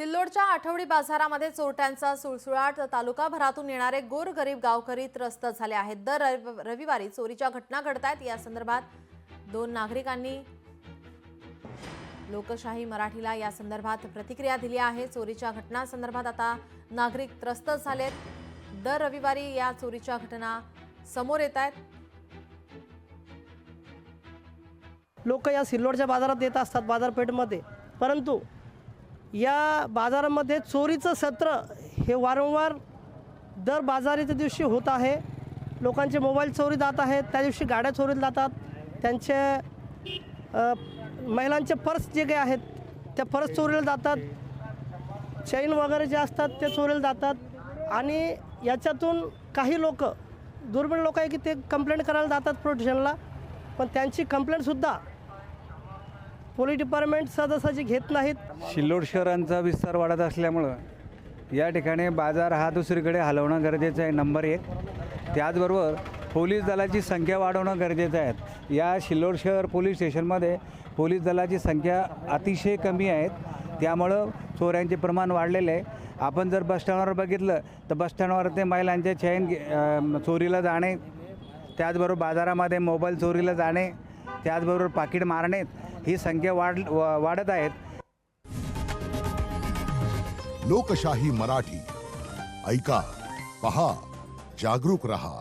सिल्लोडच्या आठवडी बाजारामध्ये चोरट्यांचा सुळसुळाट, तालुकाभरातून येणारे गोरगरीब गावकरी त्रस्त झाले आहेत। दर रविवारी चोरीच्या घटना घडतात। या संदर्भात दोन नागरिकांनी लोकशाही मराठीला या संदर्भात प्रतिक्रिया दिली आहे। चोरीच्या घटना संदर्भात आता नागरिक त्रस्त झालेत। दर रविवारी या चोरीच्या घटना समोर येत आहेत। लोक या सिल्लोडच्या बाजारात येत असतात बाजारपेठेमध्ये, परंतु या बाजारामध्ये चोरीचं सत्र हे वारंवार दर बाजारीच्या दिवशी होत आहे। लोकांचे मोबाईल चोरी जात आहेत, त्या दिवशी गाड्या चोरीला जातात, त्यांचे महिलांचे पर्स जे काही आहेत त्या पर्स चोरीला जातात, चैन वगैरे जे असतात ते चोरीला जातात। आणि याच्यातून काही लोक दुर्बळ लोक आहे की ते कंप्लेंट करायला जातात पोलीस स्टेशनला, पण त्यांची कंप्लेंटसुद्धा पोलीस डिपार्टमेंट सहजासहजी घेत नाहीत। सिल्लोड शहरांचा विस्तार वाढत असल्यामुळं या ठिकाणी बाजार हा दुसरीकडे हलवणं गरजेचं आहे, नंबर 1। त्याचबरोबर पोलीस दलाची संख्या वाढवणं गरजेचं आहे। या सिल्लोड शहर पोलीस स्टेशनमध्ये पोलीस दलाची संख्या अतिशय कमी आहेत, त्यामुळं चोऱ्यांचे प्रमाण वाढलेले आहे। आपण जर बसस्टँडवर बघितलं तर बसस्टँडवर ते महिलांचे चैन चोरीला जाणे, त्याचबरोबर बाजारामध्ये मोबाईल चोरीला जाणे, त्याचबरोबर पाकिट मारणे, ही संख्या वाढत आहेत। लोकशाही मराठी ऐका, पहा, जागरूक रहा।